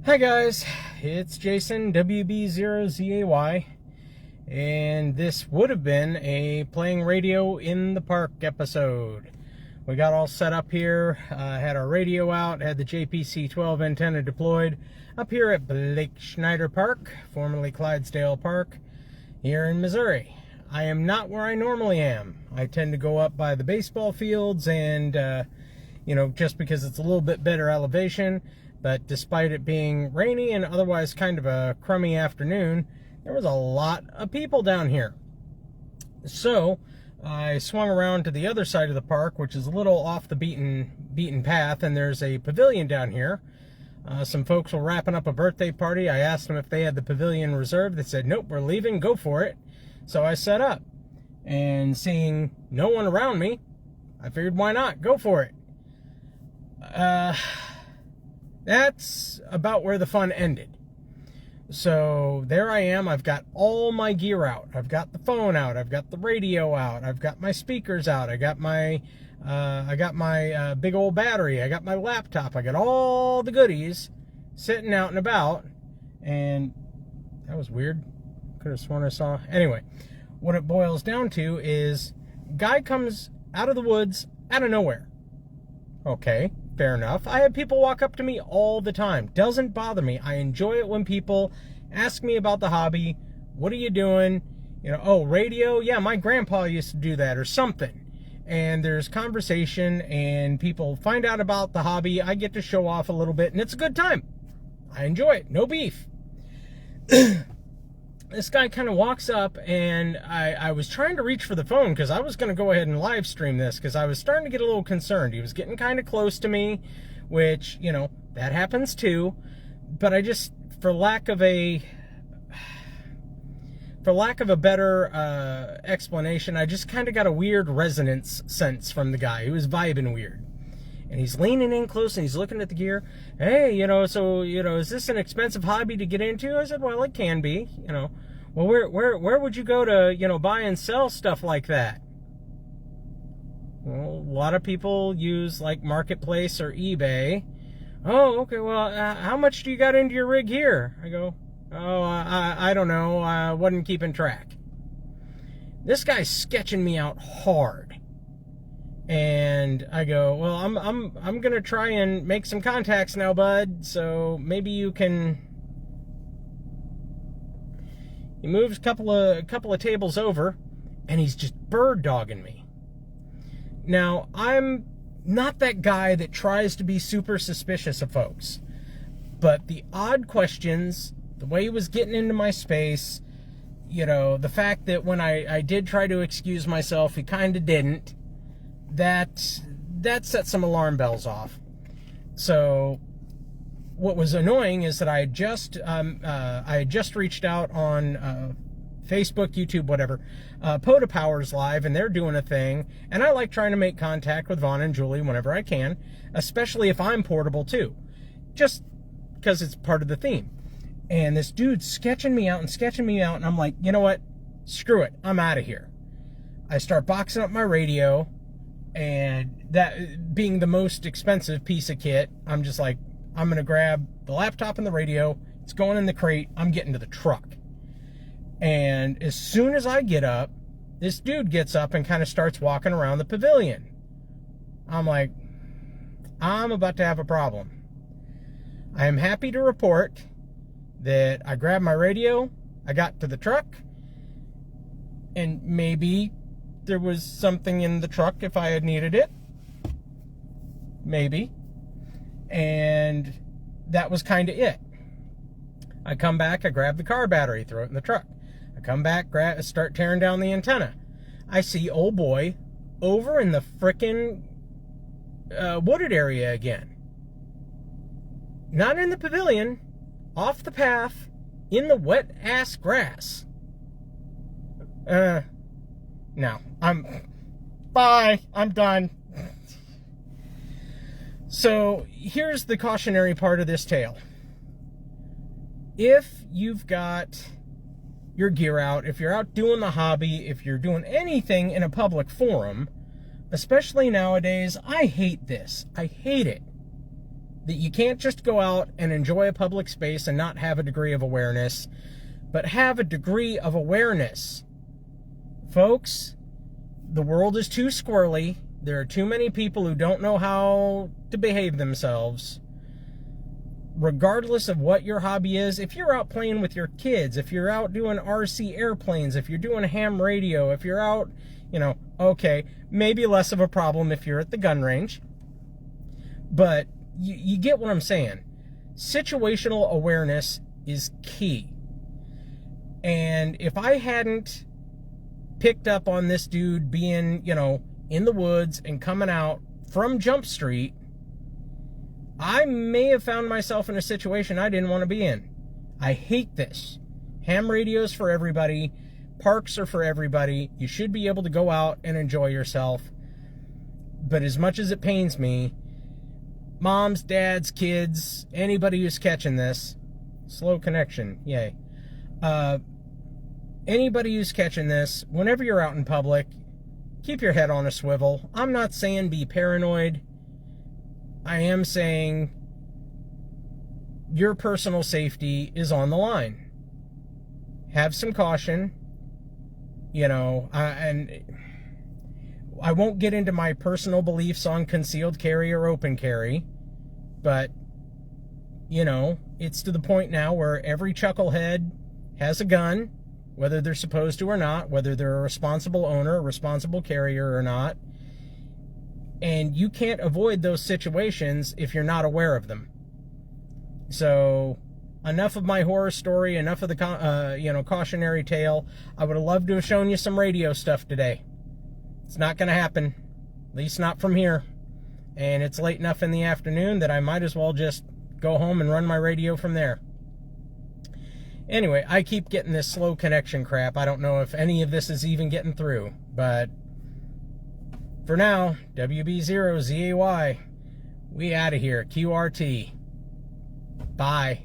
Hi guys, it's Jason, WB0ZAY, and this would have been a playing radio in the park episode. We got all set up here, had our radio out, had the JPC-12 antenna deployed up here at Blake Schneider Park, formerly Clydesdale Park, here in Missouri. I am not where I normally am. I tend to go up by the baseball fields and, just because it's a little bit better elevation. But despite it being rainy and otherwise kind of a crummy afternoon, there was a lot of people down here. So I swung around to the other side of the park, which is a little off the beaten path, and there's a pavilion down here. Some folks were wrapping up a birthday party. I asked them if they had the pavilion reserved. They said, nope, we're leaving, go for it. So I set up, and seeing no one around me, I figured, why not? Go for it. That's about where the fun ended. So there I am. I've got all my gear out. I've got the phone out. I've got the radio out. I've got my speakers out. I got my big old battery. I got my laptop. I got all the goodies sitting out and about. And that was weird. Could have sworn I saw. Anyway, what it boils down to is guy comes out of the woods out of nowhere. Okay. Fair enough. I have people walk up to me all the time. Doesn't bother me. I enjoy it when people ask me about the hobby. What are you doing? Oh, radio? Yeah, my grandpa used to do that or something. And there's conversation and people find out about the hobby. I get to show off a little bit and it's a good time. I enjoy it. No beef. This guy kind of walks up, and I was trying to reach for the phone because I was going to go ahead and live stream this because I was starting to get a little concerned. He was getting kind of close to me, which, that happens too. But I just, for lack of a better explanation, I just kind of got a weird resonance sense from the guy. He was vibing weird. And he's leaning in close and he's looking at the gear. Hey, is this an expensive hobby to get into? I said, well, it can be, Well, where would you go to, buy and sell stuff like that? Well, a lot of people use like Marketplace or eBay. Oh, okay, well, how much do you got into your rig here? I go, I don't know. I wasn't keeping track. This guy's sketching me out hard. And I go, well, I'm gonna try and make some contacts now, bud. So maybe you can. He moves a couple of tables over, and he's just bird dogging me. Now I'm not that guy that tries to be super suspicious of folks, but the odd questions, the way he was getting into my space, the fact that when I did try to excuse myself, he kind of didn't. That set some alarm bells off. So what was annoying is that I had just reached out on Facebook, YouTube, whatever, POTA Power's live, and they're doing a thing, and I like trying to make contact with Vaughn and Julie whenever I can, especially if I'm portable too, just because it's part of the theme. And this dude's sketching me out, and I'm like, you know what? Screw it. I'm out of here. I start boxing up my radio. And that being the most expensive piece of kit, I'm just like, I'm going to grab the laptop and the radio. It's going in the crate. I'm getting to the truck. And as soon as I get up, this dude gets up and kind of starts walking around the pavilion. I'm like, I'm about to have a problem. I am happy to report that I grabbed my radio, I got to the truck, and maybe there was something in the truck if I had needed it. Maybe. And that was kind of it. I come back, I grab the car battery, throw it in the truck. I come back, start tearing down the antenna. I see old boy over in the frickin' wooded area again. Not in the pavilion, off the path, in the wet ass grass. No, bye, I'm done. So here's the cautionary part of this tale. If you've got your gear out, if you're out doing the hobby, if you're doing anything in a public forum, especially nowadays, I hate this. I hate it. that you can't just go out and enjoy a public space and not have a degree of awareness, but have a degree of awareness. Folks, the world is too squirrely. There are too many people who don't know how to behave themselves. Regardless of what your hobby is, if you're out playing with your kids, if you're out doing RC airplanes, if you're doing ham radio, if you're out, okay, maybe less of a problem if you're at the gun range. But you get what I'm saying. Situational awareness is key. And if I hadn't picked up on this dude being, in the woods and coming out from Jump Street, I may have found myself in a situation I didn't want to be in. I hate this. Ham radios for everybody. Parks are for everybody. You should be able to go out and enjoy yourself. But as much as it pains me, moms, dads, kids, anybody who's catching this, slow connection, yay. Anybody who's catching this, whenever you're out in public, keep your head on a swivel. I'm not saying be paranoid. I am saying your personal safety is on the line. Have some caution, and I won't get into my personal beliefs on concealed carry or open carry, but, it's to the point now where every chucklehead has a gun, whether they're supposed to or not, whether they're a responsible owner, a responsible carrier or not. And you can't avoid those situations if you're not aware of them. So, enough of my horror story, enough of the cautionary tale. I would have loved to have shown you some radio stuff today. It's not going to happen, at least not from here. And it's late enough in the afternoon that I might as well just go home and run my radio from there. Anyway, I keep getting this slow connection crap. I don't know if any of this is even getting through, but for now, WB0ZAY, we out of here. QRT. Bye.